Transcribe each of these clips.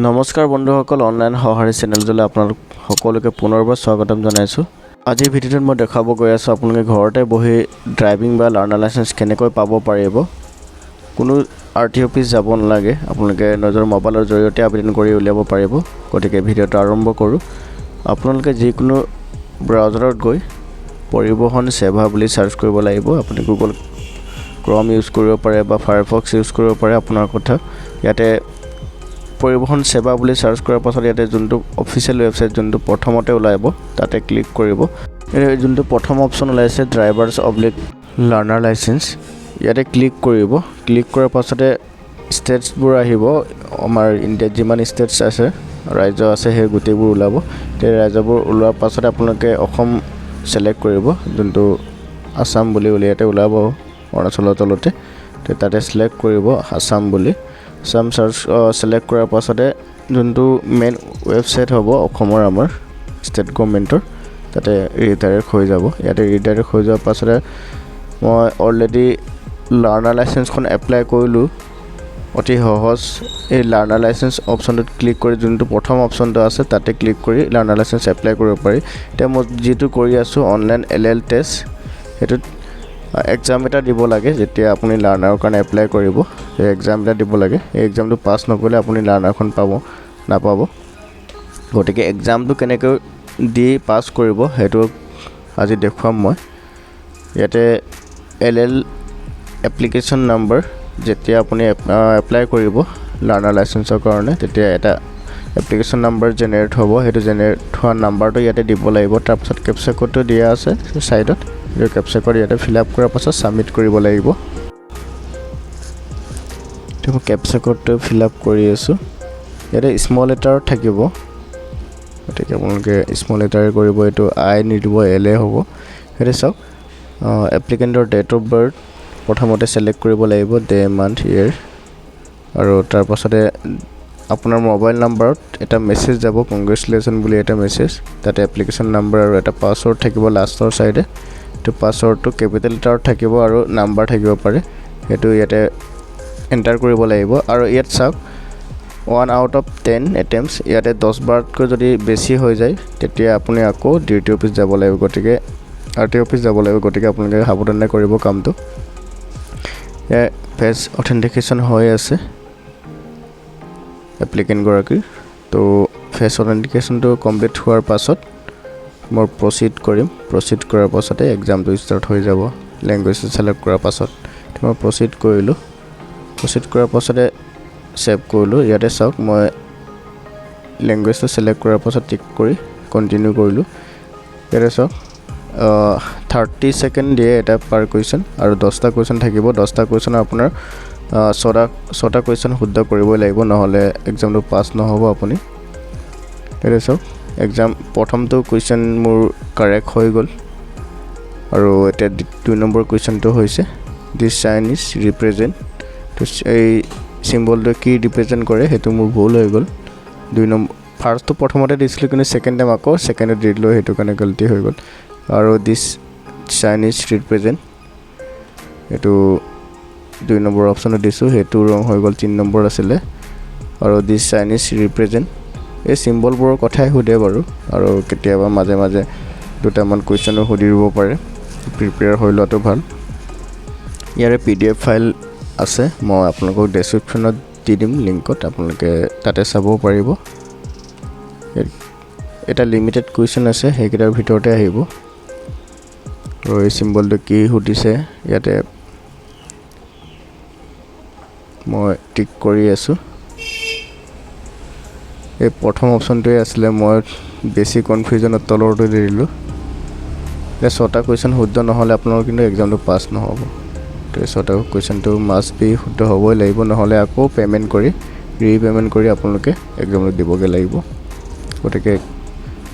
নমস্কাৰ বন্ধুসকল, অনলাইন সহাৰি চেনেললৈ আপোনালোক সকলোকে পুনৰবাৰ স্বাগতম জনাইছোঁ। আজিৰ ভিডিঅ'টোত মই দেখাব গৈ আছোঁ আপোনালোকে ঘৰতে বহি ড্ৰাইভিং বা লাৰ্ণাৰ লাইচেন্স কেনেকৈ পাব পাৰিব। কোনো আৰটি অফিচ যাব নালাগে, আপোনালোকে নিজৰ মোবাইলৰ জৰিয়তে আবেদন কৰি উলিয়াব পাৰিব। গতিকে ভিডিঅ'টো আৰম্ভ কৰোঁ। আপোনালোকে যিকোনো ব্ৰাউজাৰত গৈ পৰিবহণ সেৱা বুলি সাৰ্চ কৰিব লাগিব। আপুনি গুগল ক্ৰম ইউজ কৰিব পাৰে বা ফায়াৰফক্স ইউজ কৰিব পাৰে, আপোনাৰ কথা। ইয়াতে পৰিবহণ সেৱা বুলি সাৰ্চ কৰাৰ পাছত ইয়াতে যোনটো অফিচিয়েল ৱেবছাইট যোনটো প্ৰথমতে ওলাব তাতে ক্লিক কৰিব। যোনটো প্ৰথম অপশ্যন ওলাইছে ড্ৰাইভাৰ্ছ অবলিক লাৰ্ণাৰ লাইচেন্স, ইয়াতে ক্লিক কৰিব। ক্লিক কৰাৰ পাছতে ষ্টেটছবোৰ আহিব। আমাৰ ইণ্ডিয়াত যিমান ষ্টেটছ আছে, ৰাজ্য আছে, সেই গোটেইবোৰ ওলাব। সেই ৰাজ্যবোৰ ওলোৱাৰ পাছতে আপোনালোকে অসম ছিলেক্ট কৰিব, যোনটো আছাম বুলি ইয়াতে ওলাব অৰুণাচলৰ তলতে। তাতে ছিলেক্ট কৰিব আছাম বুলি। আছাম ছিলেক্ট কৰাৰ পাছতে যোনটো মেইন ৱেবছাইট হ'ব অসমৰ আমাৰ ষ্টেট গভৰ্ণমেণ্টৰ, তাতে ৰিডাইৰেক্ট হৈ যাব। ইয়াতে ৰিডাইৰেক্ট হৈ যোৱাৰ পাছতে মই অলৰেডি লাৰ্ণাৰ লাইচেন্সখন এপ্লাই কৰিলোঁ। অতি সহজ। এই লাৰ্ণাৰ লাইচেন্স অপশ্যনটোত ক্লিক কৰি যোনটো প্ৰথম অপশ্যনটো আছে তাতে ক্লিক কৰি লাৰ্ণাৰ লাইচেন্স এপ্লাই কৰিব পাৰি। এতিয়া মই যিটো কৰি আছোঁ অনলাইন LL টেষ্ট, সেইটোত এক্সাম এটা দিব লাগে। যেতিয়া আপুনি লাৰ্ণাৰৰ কাৰণে এপ্লাই কৰিব, সেই এক্সাম এটা দিব লাগে। এই এক্সামটো পাছ নকৰিলে আপুনি লাৰ্ণাৰখন নাপাব। গতিকে এক্সামটো কেনেকৈ দি পাছ কৰিব সেইটো আজি দেখুৱাম মই। ইয়াতে LL এপ্লিকেশ্যন নাম্বাৰ, যেতিয়া আপুনি এপ্লাই কৰিব লাৰ্ণাৰ লাইচেন্সৰ কাৰণে, তেতিয়া এটা এপ্লিকেশ্যন নাম্বাৰ জেনেৰেট হ'ব। সেইটো জেনেৰেট হোৱা নাম্বাৰটো ইয়াতে দিব লাগিব। তাৰপিছত কেপচা কোডটো দিয়া আছে ছাইডত। এই কেপচা কোড ইয়াতে ফিল আপ কৰাৰ পাছত ছাবমিট কৰিব লাগিব। মই কেপচা কোডটো ফিল আপ কৰি আছোঁ। ইয়াতে স্মল লেটাৰত থাকিব, গতিকে আপোনালোকে স্মল লেটাৰে কৰিব। এইটো I নিদিব, LA হ'ব। সেইটো চাওক, এপ্লিকেণ্টৰ ডেট অফ বাৰ্থ প্ৰথমতে ছিলেক্ট কৰিব লাগিব, ডে মান্থ ইয়েৰ। আৰু তাৰপাছতে আপোনাৰ মোবাইল নাম্বাৰত এটা মেছেজ যাব, কংগ্ৰেচুলেশ্যন বুলি এটা মেছেজ। তাতে এপ্লিকেশ্যন নাম্বাৰ আৰু এটা পাছৱৰ্ড থাকিব লাষ্টৰ ছাইডে। সেইটো পাছৱৰ্ডটো কেপিটেল লেটাৰত থাকিব আৰু নাম্বাৰ থাকিব পাৰে, সেইটো ইয়াতে এণ্টাৰ কৰিব লাগিব। আৰু ইয়াত চাওক 1 out of 10 এটেম্পছ, ইয়াতে 10 বাৰতকৈ যদি বেছি হৈ যায় তেতিয়া আপুনি আকৌ ডিউটি অফিচ যাব লাগিব, গতিকে RT অফিচ যাব লাগিব। গতিকে আপোনালোকে সাৱধানে কৰিব কামটো। ইয়াৰ ফেচ অথেণ্টিকেশ্যন হৈ আছে এপ্লিকেণ্টগৰাকীৰ। তো ফেচ অথেণ্টিকেশ্যনটো কমপ্লিট হোৱাৰ পাছত মই প্ৰচিড কৰিম। প্ৰচিড কৰাৰ পাছতে এক্সামটো ষ্টাৰ্ট হৈ যাব। লেংগুৱেজটো ছিলেক্ট কৰাৰ পাছত মই প্ৰচিড কৰিলোঁ। প্ৰচিড কৰাৰ পাছতে ছেভ কৰিলোঁ। ইয়াতে চাওক, মই লেংগুৱেজটো ছিলেক্ট কৰাৰ পাছত টিক কৰি কণ্টিনিউ কৰিলোঁ। ইয়াতে চাওক 30 ছেকেণ্ড দিয়ে এটা পাৰ কুৱেশ্যন, আৰু 10টা কুৱেশ্যন থাকিব। 10টা কুৱেশ্যনৰ আপোনাৰ 6টা কুৱেশ্যন শুদ্ধ কৰিবই লাগিব, নহ'লে এক্সামটো পাছ নহ'ব আপুনি। ইয়াতে চাওক, এক্সাম প্ৰথমটো কুৱেশ্যন মোৰ কাৰেক্ট হৈ গ'ল। আৰু এতিয়া 2 নম্বৰ কুৱেশ্যনটো হৈছে দিছ চাইন ইজ ৰিপ্ৰেজেণ্ট। এই চিম্বলটো কি ৰিপ্ৰেজেণ্ট কৰে সেইটো মোৰ ভুল হৈ গ'ল। 2 নম্বৰ ফাৰ্ষ্টটো প্ৰথমতে দিছিলোঁ, কিন্তু ছেকেণ্ড টাইম আকৌ ছেকেণ্ডত দি দিলোঁ, সেইটো কাৰণে গলতি হৈ গ'ল। আৰু দিছ চাইন ইজ ৰিপ্ৰেজেণ্ট, এইটো 2 নম্বৰ অপশ্যনত দিছোঁ, সেইটো ৰং হৈ গ'ল, 3 নম্বৰ আছিলে। আৰু দিছ চাইন ইজ ৰিপ্ৰেজেণ্ট, এই চিম্বলবোৰৰ কথাই সোধে বাৰু। আৰু কেতিয়াবা মাজে মাজে 2টামান কুৱেশ্যনো সুধি দিব পাৰে, প্ৰিপেয়াৰ হৈ লোৱাটো ভাল। ইয়াৰে PDF ফাইল আছে, মই আপোনালোকক ডেছক্ৰিপশ্যনত দি দিম লিংকত, আপোনালোকে তাতে চাব পাৰিব। এটা লিমিটেড কুৱেশ্যন আছে, সেইকেইটাৰ ভিতৰতে আহিব। আৰু এই চিম্বলটো কি সুধিছে ইয়াতে মই টিক কৰি আছোঁ। এই প্ৰথম অপশ্যনটোৱে আছিলে, মই বেছি কনফিউজনত তলৰটো দি দিলোঁ। এতিয়া 6টা কুৱেশ্যন শুদ্ধ নহ'লে আপোনালোকৰ কিন্তু এক্সামটো পাছ নহ'ব। তো 6টা কুৱেশ্যনটো মাষ্ট বি শুদ্ধ হ'বই লাগিব, নহ'লে আকৌ পে'মেণ্ট কৰি ৰিপে'মেণ্ট কৰি আপোনালোকে এক্সামটো দিবগৈ লাগিব। গতিকে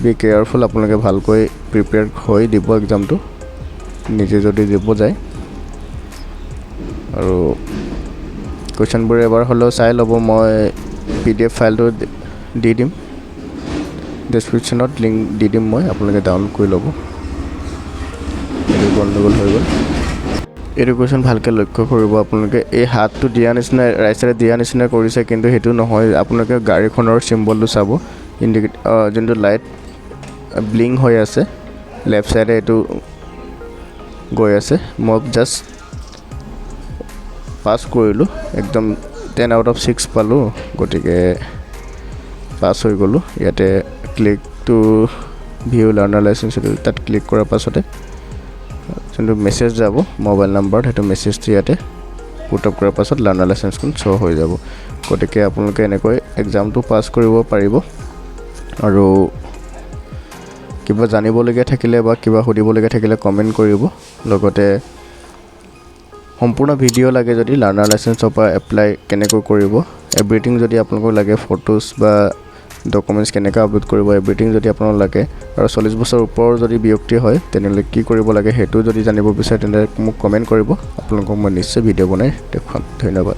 বি কেয়াৰফুল, আপোনালোকে ভালকৈ প্ৰিপেয়াৰ হৈ দিব এক্সামটো, নিজে যদি দিব যায়। আৰু কুৱেশ্যনবোৰ এবাৰ হ'লেও চাই ল'ব। মই PDF ফাইলটো দি দিম, ডেছক্ৰিপশ্যনত লিংক দি দিম মই, আপোনালোকে ডাউনলোড কৰি ল'ব। এইটো গণ্ডগোল হৈ গ'ল। এইটো কুৱেশ্যন ভালকৈ লক্ষ্য কৰিব আপোনালোকে এই হাতটো দিয়া নিচিনা ৰাইট চাইডে দিয়া নিচিনা কৰিছে কিন্তু সেইটো নহয় আপোনালোকে গাড়ীখনৰ চিম্বলটো চাব যোনটো লাইট ব্লিং হৈ আছে লেফ্ট চাইডে এইটো গৈ আছে মই জাষ্ট পাছ কৰিলোঁ একদম 10 out of 6 পালোঁ গতিকে পাছ হৈ গ'লোঁ ইয়াতে click to view learner licence তাত ক্লিক কৰাৰ পাছতে যোনটো মেছেজ যাব মোবাইল নাম্বাৰত সেইটো মেছেজটো ইয়াতে পুট আপ কৰাৰ পাছত লাৰ্ণাৰ লাইচেন্সখন শ্ব' হৈ যাব গতিকে আপোনালোকে এনেকৈ এক্সামটো পাছ কৰিব পাৰিব আৰু কিবা জানিবলগীয়া থাকিলে বা কিবা সুধিবলগীয়া থাকিলে কমেণ্ট কৰিব লগতে সম্পূৰ্ণ ভিডিঅ' লাগে যদি লাৰ্ণাৰ লাইচেন্সৰ পৰা এপ্লাই কেনেকৈ কৰিব এভৰিথিং যদি আপোনালোকক লাগে ফটোজ বা ডকুমেণ্টছ কেনেকৈ আপলোড কৰিব এভৰিথিং যদি আপোনালোক লাগে আৰু 40 বছৰ ওপৰৰ যদি ব্যক্তি হয় তেনেহ'লে কি কৰিব লাগে সেইটো যদি জানিব বিচাৰে তেন্তে মোক কমেণ্ট কৰিব আপোনালোকক মই নিশ্চয় ভিডিঅ' বনাই দেখুৱাম ধন্যবাদ